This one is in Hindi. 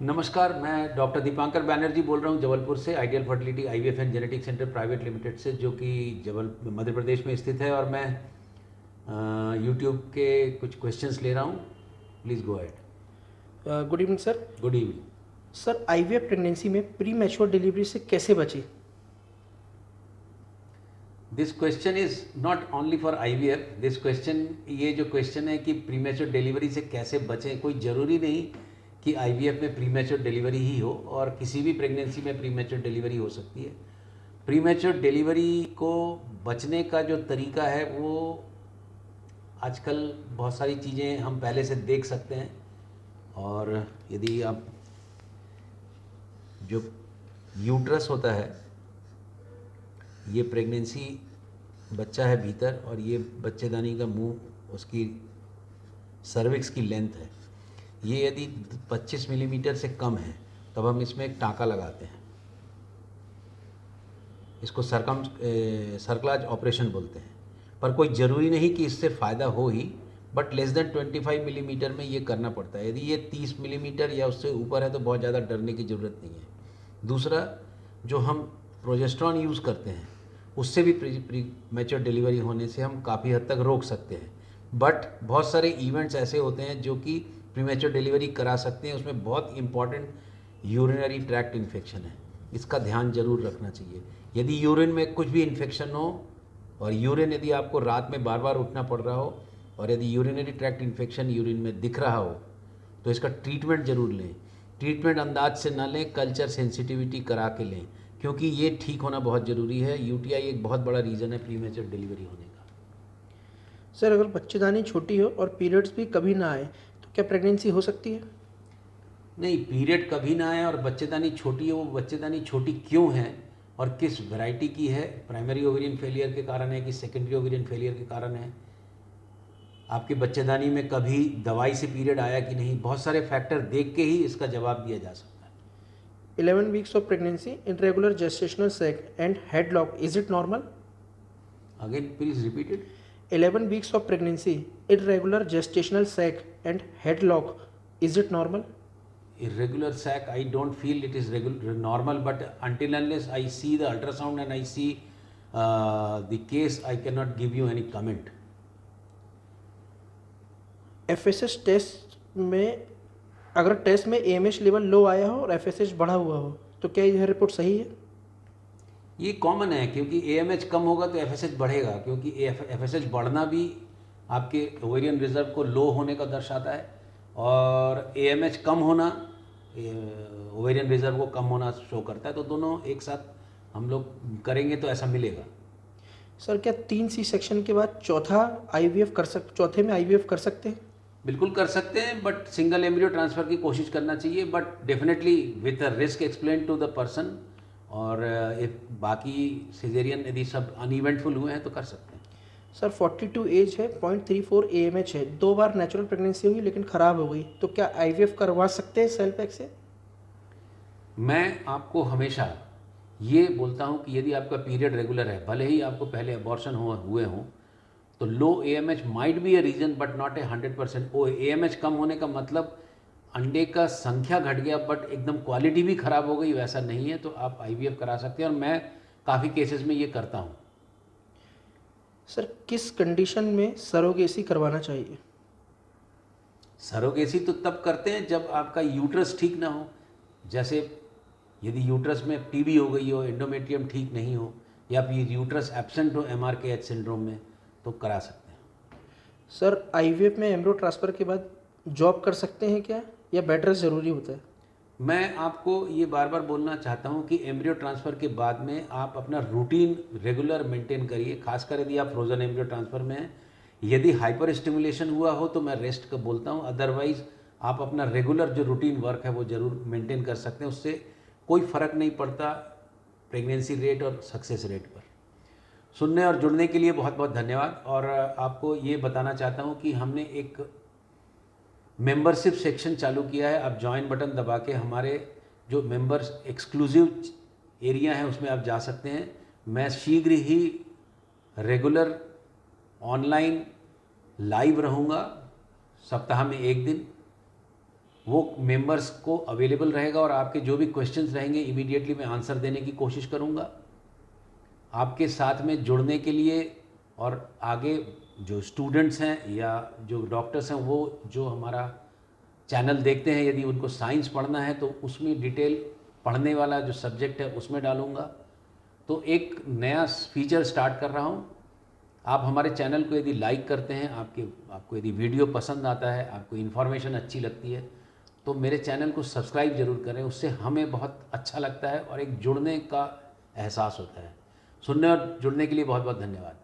नमस्कार, मैं डॉक्टर दीपांकर बैनर्जी बोल रहा हूँ जबलपुर से, ideal fertility IVF and genetic centre private limited से, जो कि मध्य प्रदेश में स्थित है। और मैं यूट्यूब के कुछ क्वेश्चंस ले रहा हूँ। Please go ahead. Good evening sir. Good evening. Sir, IVF pregnancy में प्री मैच्योर डिलीवरी से कैसे बचें? This question is not only for IVF. This question, ये जो क्वेश्चन है कि प्रीमेच्योर डिलीवरी से कैसे बचें, कोई ज़रूरी नहीं कि आईवीएफ में प्रीमेच्योर डिलीवरी ही हो, और किसी भी प्रेगनेंसी में प्रीमेच्योर डिलीवरी हो सकती है। प्रीमेच्योर डिलीवरी को बचने का जो तरीका है वो आजकल बहुत सारी चीज़ें हम पहले से देख सकते हैं। और यदि आप, जो यूट्रस होता है, ये प्रेगनेंसी बच्चा है भीतर, और ये बच्चेदानी का मुंह, उसकी सर्विक्स की लेंथ है। ये यदि 25 मिलीमीटर से कम है तब हम इसमें एक टाँका लगाते हैं। इसको सर्कलाज ऑपरेशन बोलते हैं। पर कोई ज़रूरी नहीं कि इससे फ़ायदा हो ही, बट लेस देन 25 मिलीमीटर में ये करना पड़ता है। यदि ये 30 मिलीमीटर या उससे ऊपर है तो बहुत ज़्यादा डरने की ज़रूरत नहीं है। दूसरा, जो हम प्रोजेस्टेरॉन यूज़ करते हैं, उससे भी प्री मैच्योर डिलीवरी होने से हम काफ़ी हद तक रोक सकते हैं। बट बहुत सारे इवेंट्स ऐसे होते हैं जो कि प्रीमेच्योर डिलीवरी करा सकते हैं। उसमें बहुत इंपॉर्टेंट यूरिनरी ट्रैक्ट इन्फेक्शन है, इसका ध्यान जरूर रखना चाहिए। यदि यूरिन में कुछ भी इन्फेक्शन हो, और यूरिन यदि आपको रात में बार बार उठना पड़ रहा हो, और यदि यूरिनरी ट्रैक्ट इन्फेक्शन यूरिन में दिख रहा हो, तो इसका ट्रीटमेंट ज़रूर लें। ट्रीटमेंट अंदाज से ना लें, कल्चर सेंसिटिविटी करा के लें, क्योंकि ये ठीक होना बहुत ज़रूरी है। यूटीआई एक बहुत बड़ा रीज़न है प्रीमेच्योर डिलीवरी होने का। सर, अगर बच्चेदानी छोटी हो और पीरियड्स भी कभी ना आए तो क्या प्रेगनेंसी हो सकती है? नहीं, पीरियड कभी ना आए और बच्चेदानी छोटी है, वो बच्चेदानी छोटी क्यों है और किस वैरायटी की है, प्राइमरी ओवेरियन फेलियर के कारण है कि सेकेंडरी ओवेरियन फेलियर के कारण है, आपकी बच्चेदानी में कभी दवाई से पीरियड आया कि नहीं, बहुत सारे फैक्टर देख के ही इसका जवाब दिया जा सकता है। 11 weeks of pregnancy, irregular gestational sac and headlock, is it normal? Again please repeat it. 11 weeks of pregnancy, irregular gestational sac and headlock, is it normal? Irregular sac, I don't feel it is normal, but until unless I see the ultrasound and I see the case, I cannot give you any comment. FSH test में, अगर टेस्ट में एएमएच लेवल लो आया हो और एफएसएच बढ़ा हुआ हो तो क्या यह रिपोर्ट सही है? ये कॉमन है, क्योंकि एएमएच कम होगा तो एफएसएच बढ़ेगा, क्योंकि एफएसएच बढ़ना भी आपके ओवेरियन रिजर्व को लो होने का दर्शाता है, और एएमएच कम होना ओवेरियन रिजर्व को कम होना शो करता है। तो दोनों एक साथ हम लोग करेंगे तो ऐसा मिलेगा। सर, क्या 3 सी सेक्शन के बाद चौथे में आईवीएफ कर सकते हैं? बिल्कुल कर सकते हैं, बट सिंगल एम्ब्रियो ट्रांसफ़र की कोशिश करना चाहिए, but definitely with a risk explain to the person. और बाकी सिजेरियन यदि सब अनइवेंटफुल हुए हैं तो कर सकते हैं। सर, 42 एज है, 0.34 एएमएच है, 2 बार नेचुरल प्रेगनेंसी हुई लेकिन ख़राब हो गई, तो क्या आईवीएफ करवा सकते हैं सेल पैक से? मैं आपको हमेशा ये बोलता हूँ कि यदि आपका पीरियड रेगुलर है, भले ही आपको पहले अबॉर्शन हुए हों, तो low AMH might be a reason but not a 100%। ओ एएमएच कम होने का मतलब अंडे का संख्या घट गया बट एकदम क्वालिटी भी ख़राब हो गई, वैसा नहीं है। तो आप आईवीएफ करा सकते हैं, और मैं काफ़ी केसेस में ये करता हूँ। सर, किस कंडीशन में सरोगेसी करवाना चाहिए? सरोगेसी तो तब करते हैं जब आपका यूट्रस ठीक ना हो। जैसे यदि यूट्रस में टीबी हो गई हो, एंडोमेट्रियम ठीक नहीं हो, या फिर यूट्रस एब्सेंट हो एमआरकेएच सिंड्रोम में, तो करा सकते हैं। सर, आईवीएफ में एम्ब्रियो ट्रांसफ़र के बाद जॉब कर सकते हैं क्या, या बेड रेस्ट ज़रूरी होता है? मैं आपको ये बार बार बोलना चाहता हूँ कि एम्ब्रियो ट्रांसफ़र के बाद में आप अपना रूटीन रेगुलर मेंटेन करिए, खासकर यदि आप फ्रोजन एम्ब्रियो ट्रांसफ़र में हैं। यदि हाइपर स्टिमुलेशन हुआ हो तो मैं रेस्ट का बोलता हूँ, अदरवाइज़ आप अपना रेगुलर जो रूटीन वर्क है वो ज़रूर मेंटेन कर सकते हैं। उससे कोई फ़र्क नहीं पड़ता प्रेगनेंसी रेट और सक्सेस रेट पर। सुनने और जुड़ने के लिए बहुत बहुत धन्यवाद। और आपको ये बताना चाहता हूँ कि हमने एक मेंबरशिप सेक्शन चालू किया है। आप ज्वाइन बटन दबा के हमारे जो मेंबर्स एक्सक्लूसिव एरिया है उसमें आप जा सकते हैं। मैं शीघ्र ही रेगुलर ऑनलाइन लाइव रहूँगा, सप्ताह में एक दिन। वो मेंबर्स को अवेलेबल रहेगा और आपके जो भी क्वेश्चंस रहेंगे इमीडिएटली मैं आंसर देने की कोशिश करूँगा। आपके साथ में जुड़ने के लिए और आगे जो स्टूडेंट्स हैं या जो डॉक्टर्स हैं वो जो हमारा चैनल देखते हैं, यदि उनको साइंस पढ़ना है तो उसमें डिटेल पढ़ने वाला जो सब्जेक्ट है उसमें डालूँगा। तो एक नया फीचर स्टार्ट कर रहा हूँ। आप हमारे चैनल को यदि लाइक करते हैं, आपको यदि वीडियो पसंद आता है, आपको इन्फॉर्मेशन अच्छी लगती है, तो मेरे चैनल को सब्सक्राइब ज़रूर करें। उससे हमें बहुत अच्छा लगता है और एक जुड़ने का एहसास होता है। सुनने और जुड़ने के लिए बहुत बहुत धन्यवाद।